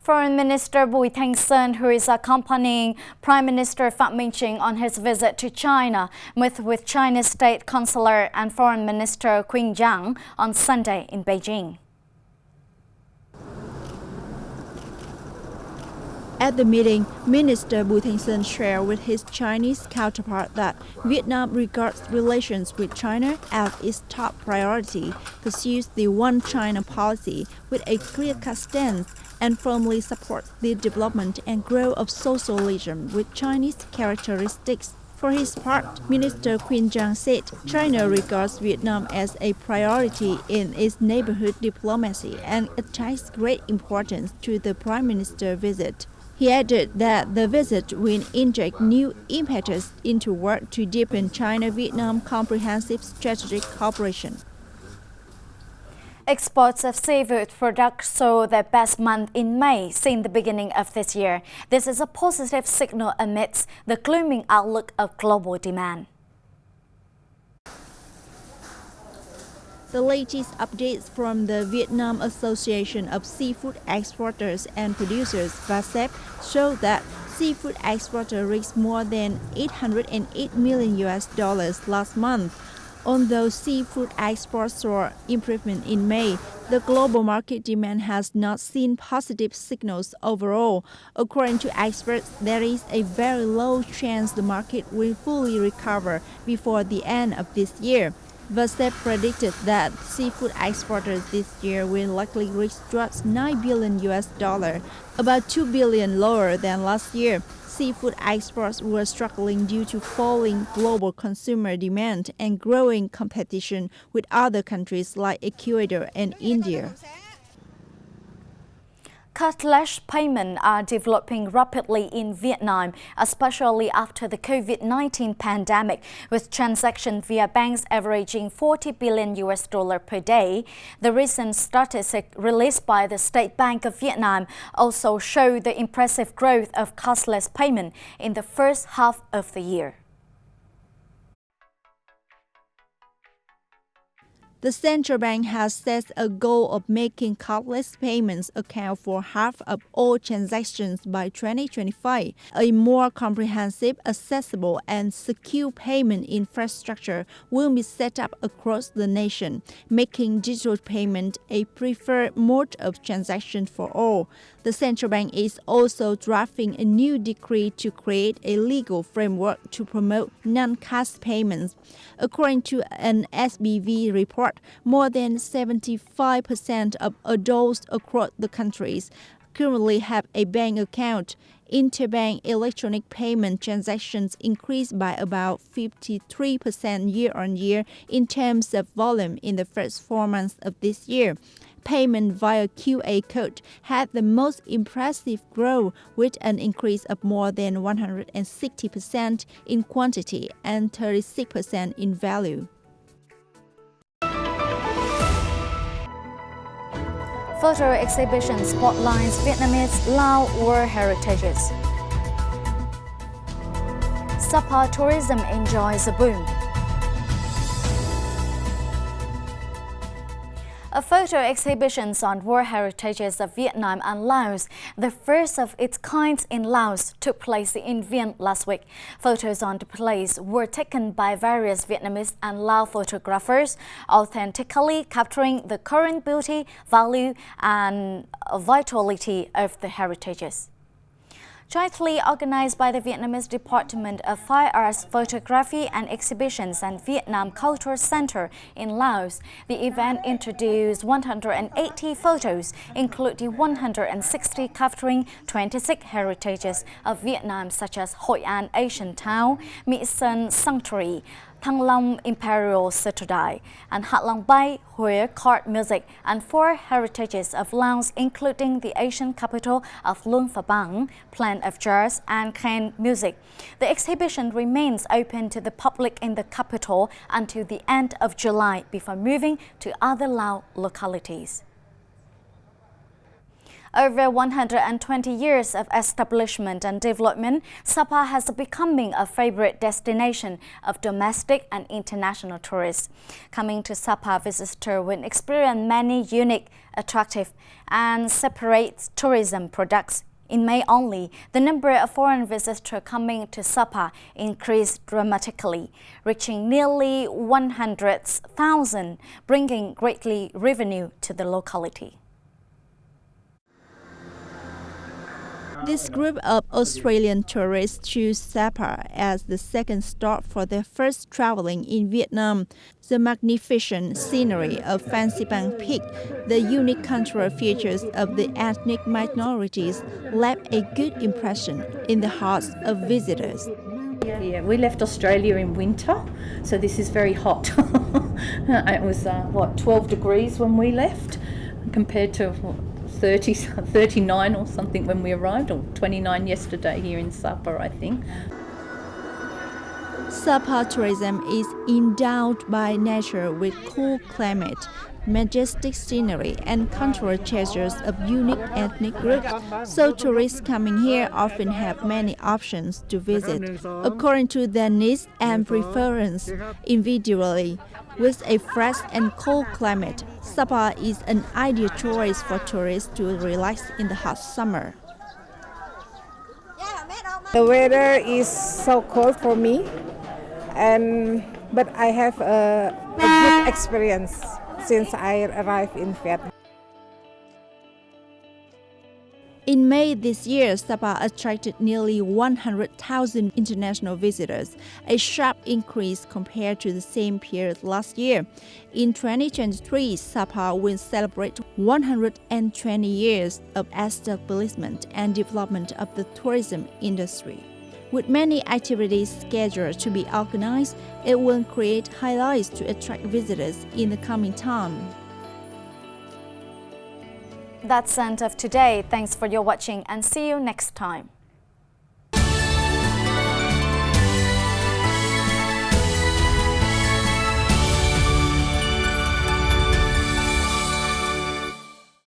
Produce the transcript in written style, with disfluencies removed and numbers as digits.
Foreign Minister Bùi Thanh Sơn, who is accompanying Prime Minister Phạm Minh Chính on his visit to China, met with China's State Consular and Foreign Minister Qin Zhang on Sunday in Beijing. At the meeting, Minister Bùi Thanh Sơn shared with his Chinese counterpart that Vietnam regards relations with China as its top priority, pursues the One China policy with a clear-cut stance, and firmly supports the development and growth of socialism with Chinese characteristics. For his part, Minister Qin Zhang said China regards Vietnam as a priority in its neighborhood diplomacy and attaches great importance to the Prime Minister's visit. He added that the visit will inject new impetus into work to deepen China-Vietnam comprehensive strategic cooperation. Exports of seafood products saw their best month in May since the beginning of this year. This is a positive signal amidst the glooming outlook of global demand. The latest updates from the Vietnam Association of Seafood Exporters and Producers (VASEP) show that seafood exporters reached more than $808 million last month. Although seafood exports saw improvement in May, the global market demand has not seen positive signals overall. According to experts, there is a very low chance the market will fully recover before the end of this year. VASEP predicted that seafood exporters this year will likely reach just $9 billion, about $2 billion lower than last year. Seafood exports were struggling due to falling global consumer demand and growing competition with other countries like Ecuador and India. Cashless payments are developing rapidly in Vietnam, especially after the COVID-19 pandemic, with transactions via banks averaging $40 billion per day. The recent statistics released by the State Bank of Vietnam also show the impressive growth of cashless payment in the first half of the year. The central bank has set a goal of making cardless payments account for half of all transactions by 2025. A more comprehensive, accessible, and secure payment infrastructure will be set up across the nation, making digital payment a preferred mode of transaction for all. The central bank is also drafting a new decree to create a legal framework to promote non-cash payments. According to an SBV report, more than 75% of adults across the countries currently have a bank account. Interbank electronic payment transactions increased by about 53% year-on-year in terms of volume in the first 4 months of this year. Payment via QR code had the most impressive growth, with an increase of more than 160% in quantity and 36% in value. Photo exhibition spotlights Vietnamese-Lao world heritages. Sapa tourism enjoys a boom. A photo exhibition on world heritages of Vietnam and Laos, the first of its kind in Laos, took place in Vientiane last week. Photos on the place were taken by various Vietnamese and Lao photographers, authentically capturing the current beauty, value, and vitality of the heritages. Jointly organized by the Vietnamese Department of Fine Arts, Photography and Exhibitions and Vietnam Cultural Center in Laos, the event introduced 180 photos, including 160 capturing 26 heritages of Vietnam, such as Hội An Ancient Town, Mỹ Sơn Sanctuary, Thăng Long Imperial Citadel, and Hạ Long Bay, Huế Court Music, and 4 heritages of Laos, including the ancient capital of Luang Prabang, Plant of Jazz, and Kênh Music. The exhibition remains open to the public in the capital until the end of July before moving to other Lao localities. Over 120 years of establishment and development, Sapa has becoming a favorite destination of domestic and international tourists. Coming to Sapa, visitors will experience many unique, attractive, and separate tourism products. In May only, the number of foreign visitors coming to Sapa increased dramatically, reaching nearly 100,000, bringing greatly revenue to the locality. This group of Australian tourists choose Sapa as the second stop for their first traveling in Vietnam. The magnificent scenery of Fancy Bang Peak, the unique cultural features of the ethnic minorities left a good impression in the hearts of visitors. Yeah, we left Australia in winter, so this is very hot. It was, 12 degrees when we left, compared to 39 or something when we arrived, or 29 yesterday here in Sapa, I think. Sapa tourism is endowed by nature with cool climate, majestic scenery, and cultural treasures of unique ethnic groups, so tourists coming here often have many options to visit, according to their needs and preference. Individually, with a fresh and cold climate, Sapa is an ideal choice for tourists to relax in the hot summer. The weather is so cold for me, but I have a good experience since I arrived in Vietnam. In May this year, Sapa attracted nearly 100,000 international visitors, a sharp increase compared to the same period last year. In 2023, Sapa will celebrate 120 years of establishment and development of the tourism industry. With many activities scheduled to be organized, it will create highlights to attract visitors in the coming time. That's the end of today. Thanks for your watching and see you next time.